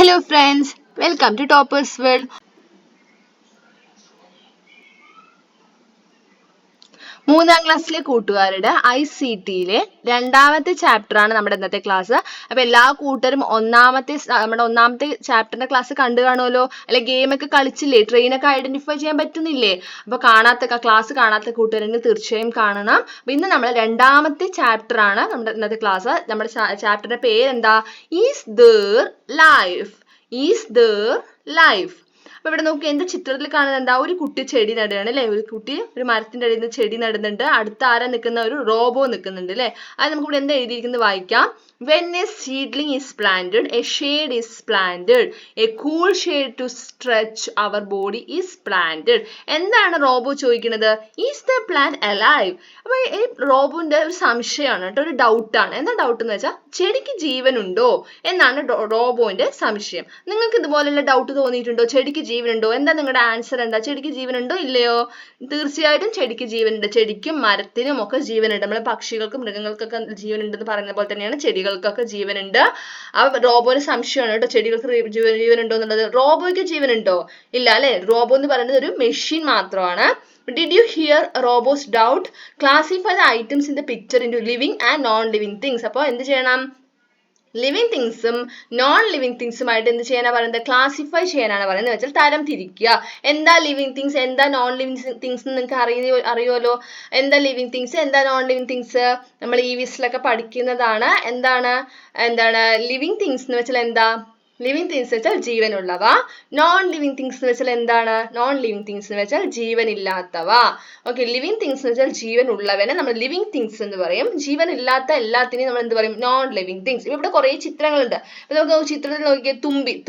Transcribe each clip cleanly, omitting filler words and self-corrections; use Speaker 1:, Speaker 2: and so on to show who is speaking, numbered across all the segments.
Speaker 1: Hello friends, welcome to Topper's World. മൂന്നാം ക്ലാസ്സിലെ കൂട്ടുകാരുടെ ICTയിലെ രണ്ടാമത്തെ ചാപ്റ്റർ ആണ് നമ്മുടെ ഇന്നത്തെ ക്ലാസ്. അപ്പോൾ എല്ലാ കൂട്ടരും നമ്മുടെ ഒന്നാമത്തെ ചാപ്റ്ററിന്റെ ക്ലാസ് കണ്ടു കാണുമല്ലോ. അല്ലെ ഗെയിം ഒക്കെ കളിച്ചില്ലേ, ട്രെയിൻ ഒക്കെ ഐഡന്റിഫൈ ചെയ്യാൻ പറ്റുന്നില്ലേ? അപ്പോൾ ക്ലാസ് കാണാത്ത കൂട്ടുകാരെങ്കിൽ തീർച്ചയായും കാണണം. അപ്പോൾ ഇന്ന് നമ്മൾ രണ്ടാമത്തെ ചാപ്റ്റർ ആണ് നമ്മുടെ ഇന്നത്തെ ക്ലാസ്. നമ്മുടെ ചാപ്റ്ററിന്റെ പേരെന്താ? Is there life. Is there life. അപ്പൊ ഇവിടെ നോക്കി എന്റെ ചിത്രത്തിൽ കാണുന്നത് എന്താ? ഒരു കുട്ടി ചെടി നടുകയാണ് അല്ലെ. ഒരു കുട്ടി ഒരു മരത്തിന്റെ അടിയിൽ നിന്ന് ചെടി നടുന്നുണ്ട്. അടുത്ത ആരാ നിൽക്കുന്ന? ഒരു റോബോ നിൽക്കുന്നുണ്ട് അല്ലെ. അത് നമുക്ക് ഇവിടെ എന്താ എഴുതിയിരിക്കുന്നത് വായിക്കാം. When a seedling is planted, a shade is planted. A cool shade to stretch our body is planted. എന്താണ് റോബോ ചോദിക്കുന്നത്? Is the plant alive? അപ്പൊ ഈ റോബോന്റെ ഒരു സംശയമാണ് കേട്ടോ, ഒരു ഡൗട്ടാണ്. എന്താ ഡൗട്ട് എന്ന് വെച്ചാൽ ചെടിക്ക് ജീവനുണ്ടോ എന്നാണ് റോബോന്റെ സംശയം. നിങ്ങൾക്ക് ഇതുപോലുള്ള ഡൗട്ട് തോന്നിയിട്ടുണ്ടോ? ചെടിക്ക് ജീവനുണ്ടോ? എന്താ നിങ്ങളുടെ ആൻസർ? എന്താ? ചെടിക്ക് ജീവനുണ്ടോ ഇല്ലയോ? തീർച്ചയായിട്ടും ചെടിക്ക് ജീവനുണ്ട്. ചെടിക്കും മരത്തിനും ഒക്കെ ജീവനുണ്ട്. നമ്മളെ പക്ഷികൾക്കും മൃഗങ്ങൾക്കൊക്കെ ജീവനുണ്ടെന്ന് പറയുന്ന പോലെ തന്നെയാണ് ചെടികൾക്കൊക്കെ ജീവനുണ്ട്. അപ്പൊ റോബോന് സംശയമാണ് കേട്ടോ, ചെടികൾക്ക് ജീവനുണ്ടോ എന്നുള്ളത്. റോബോയ്ക്ക് ജീവനുണ്ടോ? ഇല്ല അല്ലെ. റോബോ എന്ന് പറയുന്നത് ഒരു മെഷീൻ മാത്രമാണ്. Did you hear Robo's doubt? Classify the items in the picture into living and non-living things. അപ്പോൾ എന്ത് ചെയ്യണം? ലിവിങ് തിങ്സും നോൺ ലിവിങ് തിങ്സുമായിട്ട് എന്ത് ചെയ്യാനാണ് പറയുന്നത്? ക്ലാസിഫൈ ചെയ്യാനാണ് പറയുന്നത്. വെച്ചാൽ തരം തിരിക്കുക. എന്താ ലിവിങ് തിങ്സ്, എന്താ നോൺ ലിവിങ് തിങ്സ് നിങ്ങൾക്ക് അറിയുമല്ലോ. എന്താ ലിവിങ് തിങ്സ്, എന്താ നോൺ ലിവിങ് തിങ്സ്? നമ്മൾ EVSലൊക്കെ പഠിക്കുന്നതാണ്. എന്താണ് ലിവിങ് തിങ്സ് എന്ന് വെച്ചാൽ എന്താ? ലിവിങ് തിങ്സ് വെച്ചാൽ ജീവനുള്ളവ. നോൺ ലിവിങ് തിങ്സ് എന്ന് വെച്ചാൽ എന്താണ്? നോൺ ലിവിങ് തിങ്സ് എന്ന് വെച്ചാൽ ജീവനില്ലാത്തവ. ഓക്കെ, ലിവിങ് തിങ്സ് എന്ന് വെച്ചാൽ ജീവൻ ഉള്ളവനെ നമ്മൾ ലിവിങ് തിങ്സ് എന്ന് പറയും. ജീവൻ ഇല്ലാത്ത എല്ലാത്തിനെയും നമ്മൾ എന്ത് പറയും? Non living things. ഇവിടെ കുറെ ചിത്രങ്ങളുണ്ട്. അപ്പൊ നമുക്ക് ചിത്രത്തിൽ നോക്കിയാൽ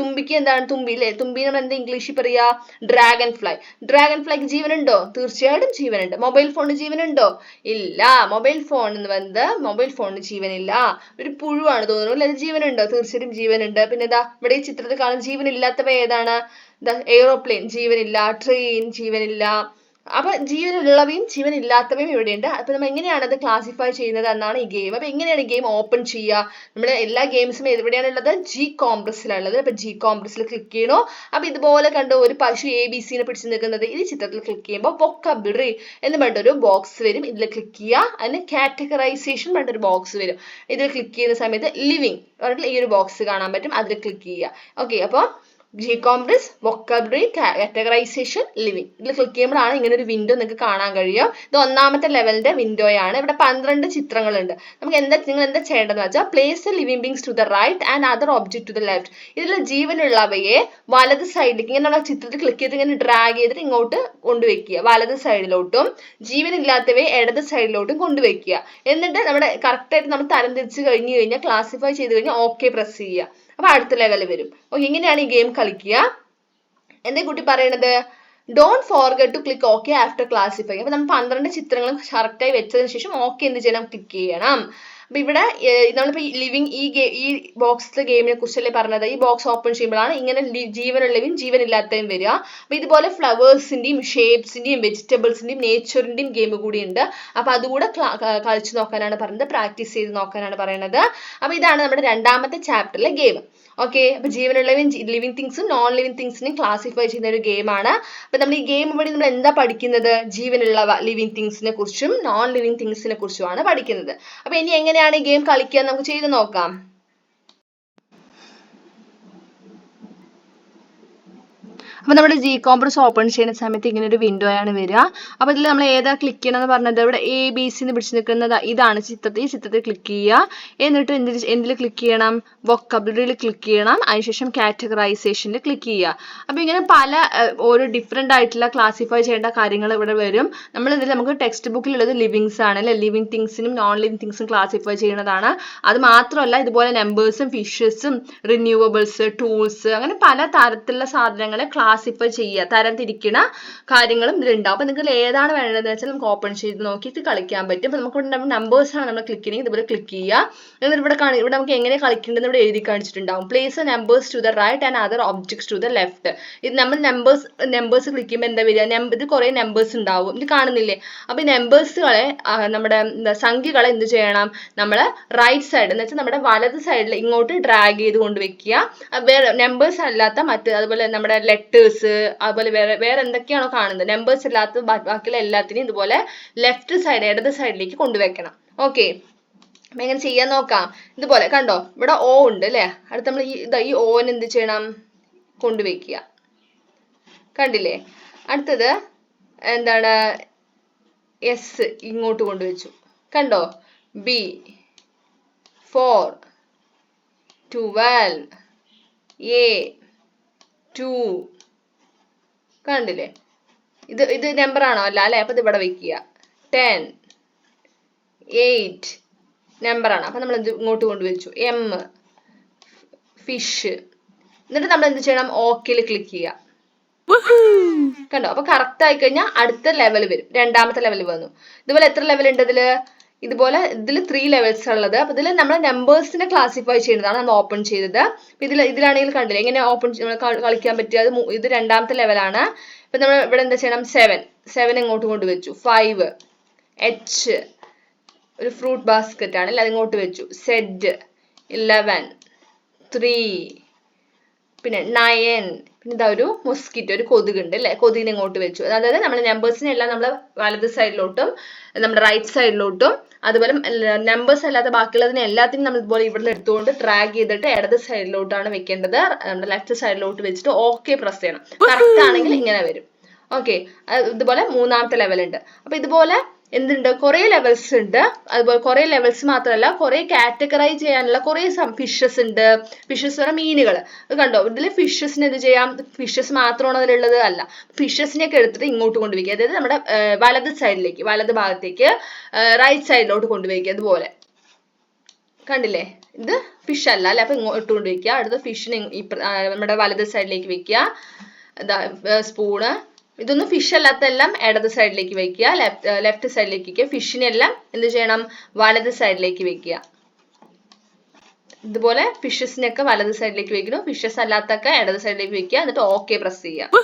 Speaker 1: തുമ്പിക്ക് എന്താണ്? തുമ്പി അല്ലെ. തുമ്പി നമ്മൾ എന്താ ഇംഗ്ലീഷിൽ പറയാ? Dragon fly. ഡ്രാഗൺ ഫ്ലൈക്ക് ജീവനുണ്ടോ? തീർച്ചയായിട്ടും ജീവനുണ്ട്. മൊബൈൽ ഫോണിന് ജീവനുണ്ടോ? ഇല്ല. മൊബൈൽ ഫോണിന് ജീവനില്ല. ഒരു പുഴുവാണ് തോന്നുന്നു അല്ലെ, ജീവനുണ്ടോ? തീർച്ചയായിട്ടും ജീവനുണ്ട്. പിന്നെ ഇവിടെ ഈ ചിത്രത്തിൽ കാണുന്ന ജീവനില്ലാത്തവ ഏതാണ്? എയ്റോപ്ലെയിൻ ജീവനില്ല, ട്രെയിൻ ജീവനില്ല. അപ്പൊ ജീവനുള്ളവയും ജീവനില്ലാത്തവയും ഇവിടെയുണ്ട്. അപ്പൊ നമ്മൾ എങ്ങനെയാണ് അത് ക്ലാസിഫൈ ചെയ്യുന്നത് എന്നാണ് ഈ ഗെയിം. അപ്പൊ എങ്ങനെയാണ് ഈ ഗെയിം ഓപ്പൺ ചെയ്യുക? നമ്മുടെ എല്ലാ ഗെയിംസും എവിടെയാണുള്ളത്? Gcompressലാണ്. അപ്പൊ Gcompressൽ ക്ലിക്ക് ചെയ്യണോ. അപ്പൊ ഇതുപോലെ കണ്ടോ ഒരു പശു ABCനെ പിടിച്ചു നിൽക്കുന്നത്. ഈ ചിത്രത്തിൽ ക്ലിക്ക് ചെയ്യുമ്പോൾ വൊക്കാബുലറി എന്ന് പറഞ്ഞൊരു ബോക്സ് വരും. ഇതിൽ ക്ലിക്ക് ചെയ്യുക. അതിന് കാറ്റഗറൈസേഷൻ പറഞ്ഞൊരു ബോക്സ് വരും. ഇതിൽ ക്ലിക്ക് ചെയ്യുന്ന സമയത്ത് ലിവിങ് പറഞ്ഞിട്ട് ഈ ഒരു ബോക്സ് കാണാൻ പറ്റും. അതിൽ ക്ലിക്ക് ചെയ്യുക. ഓക്കെ, അപ്പോൾ Gcompress, vocabulary, categorization, living. ഇതിൽ ക്ലിക്ക് ചെയ്യുമ്പോഴാണ് ഇങ്ങനെ ഒരു വിൻഡോ നിങ്ങൾക്ക് കാണാൻ കഴിയും. ഇത് ഒന്നാമത്തെ ലെവലിന്റെ വിൻഡോയാണ്. ഇവിടെ 12 ചിത്രങ്ങളുണ്ട്. നിങ്ങൾ എന്താ ചെയ്യേണ്ടതെന്ന് വെച്ചാൽ place living beings to the right and other object to the left. ഇതിൽ ജീവനുള്ളവയെ വലത് സൈഡിലേക്ക് ഇങ്ങനെ നമ്മൾ ചിത്രത്തിൽ ക്ലിക്ക് ചെയ്ത് ഇങ്ങനെ ഡ്രാഗ് ചെയ്തിട്ട് ഇങ്ങോട്ട് കൊണ്ടുവയ്ക്കുക. വലത് സൈഡിലോട്ടും ജീവനില്ലാത്തവയെ ഇടത് സൈഡിലോട്ടും കൊണ്ടുവയ്ക്കുക. എന്നിട്ട് നമ്മുടെ കറക്റ്റായിട്ട് നമ്മൾ തരംതിരിച്ച് കഴിഞ്ഞു കഴിഞ്ഞാൽ, ക്ലാസിഫൈ ചെയ്ത് കഴിഞ്ഞാൽ ഓക്കെ പ്രസ് ചെയ്യുക. അപ്പൊ അടുത്ത ലെവൽ വരും. ഓക്കെ, ഇങ്ങനെയാണ് ഈ ഗെയിം കളിക്കുക. എന്താ കുട്ടി പറയണത്? Don't forget to click okay after classify. അപ്പൊ നമ്മൾ 12 ചിത്രങ്ങളും കറക്റ്റായി വെച്ചതിന് ശേഷം ഓക്കെ എന്ത് ചെയ്യണം? ക്ലിക്ക് ചെയ്യണം. അപ്പൊ ഇവിടെ നമ്മളിപ്പോ ലിവിങ് ഈ ബോക്സിലെ ഗെയിമിനെ കുറിച്ചല്ലേ പറഞ്ഞത്. ഈ ബോക്സ് ഓപ്പൺ ചെയ്യുമ്പോഴാണ് ഇങ്ങനെ ജീവനുള്ളവയും ജീവനില്ലാത്തവയും വരിക. അപ്പൊ ഇതുപോലെ ഫ്ലവേഴ്സിന്റെയും ഷേപ്സിന്റെയും വെജിറ്റബിൾസിന്റെയും നേച്ചറിന്റെയും ഗെയിം കൂടി ഉണ്ട്. അപ്പൊ അതുകൂടെ കളിച്ചു നോക്കാനാണ് പറയുന്നത്, പ്രാക്ടീസ് ചെയ്ത് നോക്കാനാണ് പറയുന്നത്. അപ്പൊ ഇതാണ് നമ്മുടെ രണ്ടാമത്തെ ചാപ്റ്ററിലെ ഗെയിം. ഓക്കെ, അപ്പൊ ജീവനുള്ളവയും ലിവിങ് തിങ്സും നോൺ ലിവിങ് തിങ്സിനെയും ക്ലാസിഫൈ ചെയ്യുന്ന ഒരു ഗെയിമാണ്. അപ്പൊ നമ്മൾ ഈ ഗെയിം വഴി നമ്മൾ എന്താ പഠിക്കുന്നത്? ജീവനുള്ളവ ലിവിങ് തിങ്സിനെ കുറിച്ചും നോൺ ലിവിങ് തിങ്സിനെ കുറിച്ചുമാണ് പഠിക്കുന്നത്. അപ്പൊ ഇനി എങ്ങനെയാണ് ഈ ഗെയിം കളിക്കുക നമുക്ക് ചെയ്ത് നോക്കാം. അപ്പോൾ നമ്മുടെ Gcompress ഓപ്പൺ ചെയ്യുന്ന സമയത്ത് ഇങ്ങനെ ഒരു വിൻഡോ ആണ് വരിക. അപ്പോൾ ഇതിൽ നമ്മൾ ഏതാ ക്ലിക്ക് ചെയ്യണമെന്ന് പറഞ്ഞത്? ഇവിടെ ABC എന്ന് പിടിച്ച് നിൽക്കുന്നത് ഇതാണ്. ഈ ചിത്രത്തിൽ ക്ലിക്ക് ചെയ്യുക. എന്നിട്ട് എന്തിൽ ക്ലിക്ക് ചെയ്യണം? വൊക്കാബുലറിയിൽ ക്ലിക്ക് ചെയ്യണം. അതിനുശേഷം കാറ്റഗറൈസേഷനിൽ ക്ലിക്ക് ചെയ്യുക. അപ്പോൾ ഇങ്ങനെ ഓരോ ഡിഫറെൻ്റ് ആയിട്ടുള്ള ക്ലാസിഫൈ ചെയ്യേണ്ട കാര്യങ്ങൾ ഇവിടെ വരും. നമുക്ക് ടെക്സ്റ്റ് ബുക്കിലുള്ളത് ലിവിങ്സ് ആണ് അല്ലെ. ലിവിങ് തിങ്സിനും നോൺ ലിവിങ് തിങ്സും ക്ലാസിഫൈ ചെയ്യുന്നതാണ്. അത് മാത്രമല്ല ഇതുപോലെ നമ്പേഴ്സും ഫിഷസും റിന്യൂവബിൾസ് ടൂൾസ് അങ്ങനെ പല തരത്തിലുള്ള സാധനങ്ങളെ ക്ലാസിഫൈ ചെയ്യുക, തരംതിരിക്കണ കാര്യങ്ങളും ഇതിലുണ്ടാവും. അപ്പൊ നിങ്ങൾക്ക് ഏതാണ് വേണ്ടതെന്ന് വെച്ചാൽ നമുക്ക് ഓപ്പൺ ചെയ്ത് നോക്കിയിട്ട് കളിക്കാൻ പറ്റും. അപ്പൊ നമുക്ക് നമ്പേഴ്സ് ആണ് നമ്മൾ ക്ലിക്ക് ചെയ്യുന്നത്, ഇതുപോലെ ക്ലിക്ക് ചെയ്യുക. എന്നിട്ട് ഇവിടെ നമുക്ക് എങ്ങനെ കളിക്കേണ്ടതെന്ന് ഇവിടെ എഴുതി കാണിച്ചിട്ടുണ്ടാവും. Place numbers to the right and other objects to the left. ഇത് നമ്മൾ നമ്പേഴ്സ് ക്ലിക്ക് ചെയ്യുമ്പോൾ എന്താ വരിക, ഇത് കുറെ നമ്പേഴ്സ് ഉണ്ടാവും, ഇത് കാണുന്നില്ലേ? അപ്പൊ ഈ നമ്പേഴ്സുകളെ നമ്മുടെ സംഖ്യകളെ എന്ത് ചെയ്യണം, നമ്മൾ റൈറ്റ് സൈഡ് എന്ന് വെച്ചാൽ നമ്മുടെ വലത് സൈഡിൽ ഇങ്ങോട്ട് ഡ്രാഗ് ചെയ്ത് കൊണ്ട് വെക്കുക. വേറെ നമ്പേഴ്സ് അല്ലാത്ത അതുപോലെ നമ്മുടെ ലെറ്റേഴ്സ്, അതുപോലെ വേറെ എന്തൊക്കെയാണോ കാണുന്നത് നമ്പേഴ്സ് ഇല്ലാത്ത ബാക്കിയുള്ള എല്ലാത്തിനെയും ഇതുപോലെ ലെഫ്റ്റ് സൈഡ് ഇടത് സൈഡിലേക്ക് കൊണ്ടുവയ്ക്കണം. ഓക്കെ, എങ്ങനെ ചെയ്യാൻ നോക്കാം. ഇതുപോലെ കണ്ടോ, ഇവിടെ ഓ ഉണ്ട് അല്ലേ, അടുത്ത് നമ്മൾ ഈ ഓന് എന്ത് ചെയ്യണം, കൊണ്ടുവയ്ക്കുക. കണ്ടില്ലേ? അടുത്തത് എന്താണ്, എസ് ഇങ്ങോട്ട് കൊണ്ടുവച്ചു. കണ്ടോ, ബി 4 12 എ 2. കണ്ടില്ലേ? ഇത് നമ്പർ ആണോ? അല്ല അല്ലെ? അപ്പൊ ഇത് ഇവിടെ വെക്കുക. 10 8 നമ്പർ ആണ്. അപ്പൊ നമ്മൾ ഇങ്ങോട്ട് കൊണ്ടുവച്ചു. M fish. എന്നിട്ട് നമ്മൾ എന്ത് ചെയ്യണം, ഓക്കേല് ക്ലിക്ക് ചെയ്യുക. കണ്ടോ? അപ്പൊ കറക്റ്റ് ആയി കഴിഞ്ഞാൽ അടുത്ത ലെവൽ വരും, രണ്ടാമത്തെ ലെവൽ വന്നു. ഇതുപോലെ എത്ര ലെവൽ ഉണ്ട് ഇതില്? ഇതിൽ 3 ലെവൽസ് ഉള്ളത്. അപ്പൊ ഇതിൽ നമ്മൾ നമ്പേഴ്സിനെ ക്ലാസിഫൈ ചെയ്യുന്നതാണ് നമ്മൾ ഓപ്പൺ ചെയ്തത്. ഇതിലാണെങ്കിൽ കണ്ടില്ലേ എങ്ങനെ ഓപ്പൺ കളിക്കാൻ പറ്റിയത്? ഇത് രണ്ടാമത്തെ ലെവലാണ്. ഇപ്പൊ നമ്മൾ ഇവിടെ എന്താ ചെയ്യണം, 7 ഇങ്ങോട്ട് കൊണ്ടുവച്ചു. 5 എച്ച് ഒരു ഫ്രൂട്ട് ബാസ്ക്കറ്റ് ആണ്, അത് ഇങ്ങോട്ട് വെച്ചു. സെഡ് 11 3 പിന്നെ 9 പിന്നെ ഇതാ ഒരു മൊസ്കിറ്റോ, ഒരു കൊതുകുണ്ട് അല്ലെ, കൊതുകിനെ ഇങ്ങോട്ട് വെച്ചു. അതായത് നമ്മൾ നമ്പേഴ്സിനെ എല്ലാം നമ്മൾ വലത് സൈഡിലോട്ടും നമ്മുടെ റൈറ്റ് സൈഡിലോട്ടും, അതുപോലെ നമ്പേഴ്സ് അല്ലാത്ത ബാക്കിയുള്ളതിനെ എല്ലാത്തിനും നമ്മൾ ഇതുപോലെ ഇവിടെ നിന്ന് എടുത്തുകൊണ്ട് ഡ്രാഗ് ചെയ്തിട്ട് ഇടത് സൈഡിലോട്ടാണ് വെക്കേണ്ടത്. നമ്മുടെ ലെഫ്റ്റ് സൈഡിലോട്ട് വെച്ചിട്ട് ഓക്കെ പ്രസ് ചെയ്യണം. കറക്റ്റ് ആണെങ്കിൽ ഇങ്ങനെ വരും. ഓക്കെ, ഇതുപോലെ മൂന്നാമത്തെ ലെവൽ ഉണ്ട്. അപ്പൊ ഇതുപോലെ എന്തുണ്ട്, കുറെ ലെവൽസ് ഉണ്ട്. അതുപോലെ കുറെ ലെവൽസ് മാത്രമല്ല, കുറെ കാറ്റഗറൈസ് ചെയ്യാനുള്ള കുറെ ഫിഷസ് ഉണ്ട്. ഫിഷസ് പറഞ്ഞാൽ മീനുകൾ. അത് കണ്ടോ, ഇതിൽ ഫിഷസിന് എന്ത് ചെയ്യാം, ഫിഷസ് മാത്രമാണ് അതിലുള്ളത് അല്ല, ഫിഷസിനെയൊക്കെ എടുത്തിട്ട് ഇങ്ങോട്ട് കൊണ്ടുവയ്ക്കുക. അതായത് നമ്മുടെ വലത് സൈഡിലേക്ക്, വലത് ഭാഗത്തേക്ക് റൈറ്റ് സൈഡിലോട്ട് കൊണ്ടുവയ്ക്കുക. അതുപോലെ കണ്ടില്ലേ, ഇത് ഫിഷ് അല്ല അല്ലെ, അപ്പൊ ഇങ്ങോട്ട് കൊണ്ടുവയ്ക്കുക. അടുത്ത ഫിഷിനെ നമ്മുടെ വലത് സൈഡിലേക്ക് വെക്കുക. സ്പൂണ്. ഇതൊന്നും ഫിഷ് അല്ലാത്തെല്ലാം ഇടത് സൈഡിലേക്ക് വെക്കുക, ലെഫ്റ്റ് സൈഡിലേക്ക് വെക്കുക. ഫിഷിനെ എല്ലാം എന്ത് ചെയ്യണം, വലത് സൈഡിലേക്ക് വെക്കുക. ഇതുപോലെ ഫിഷസിനൊക്കെ വലത് സൈഡിലേക്ക് വെക്കുന്നു, ഫിഷസ് അല്ലാത്തൊക്കെ ഇടത് സൈഡിലേക്ക് വെക്കുക. എന്നിട്ട് ഓക്കെ പ്രസ് ചെയ്യുക.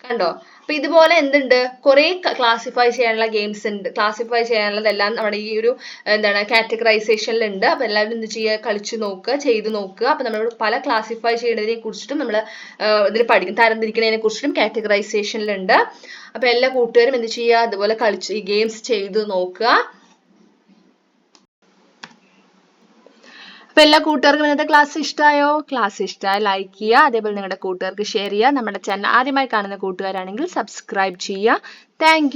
Speaker 1: കണ്ടോ? അപ്പൊ ഇതുപോലെ എന്തുണ്ട്, കുറെ ക്ലാസിഫൈ ചെയ്യാനുള്ള ഗെയിംസ് ഉണ്ട്. ക്ലാസിഫൈ ചെയ്യാനുള്ളതെല്ലാം നമ്മുടെ ഈ ഒരു എന്താണ് കാറ്റഗറൈസേഷനിൽ ഉണ്ട്. അപ്പൊ എല്ലാവരും എന്ത് ചെയ്യുക, കളിച്ചു നോക്കുക, ചെയ്ത് നോക്കുക. അപ്പൊ നമ്മൾ പല ക്ലാസിഫൈ ചെയ്യുന്നതിനെ കുറിച്ചിട്ടും നമ്മൾ ഇതിൽ പഠിക്കും, തരംതിരിക്കുന്നതിനെ കുറിച്ചിട്ടും കാറ്റഗറൈസേഷനിലുണ്ട്. അപ്പൊ എല്ലാ കൂട്ടുകാരും എന്ത് ചെയ്യുക, അതുപോലെ കളിച്ച് ഈ ഗെയിംസ് ചെയ്ത് നോക്കുക. അപ്പൊ എല്ലാ കൂട്ടുകാർക്കും ഇന്നത്തെ ക്ലാസ് ഇഷ്ടമായോ? ക്ലാസ് ഇഷ്ടമായി ലൈക്ക് ചെയ്യുക, അതേപോലെ നിങ്ങളുടെ കൂട്ടുകാർക്ക് ഷെയർ ചെയ്യുക. നമ്മുടെ ചാനൽ ആദ്യമായി കാണുന്ന കൂട്ടുകാരാണെങ്കിൽ സബ്സ്ക്രൈബ് ചെയ്യുക. താങ്ക്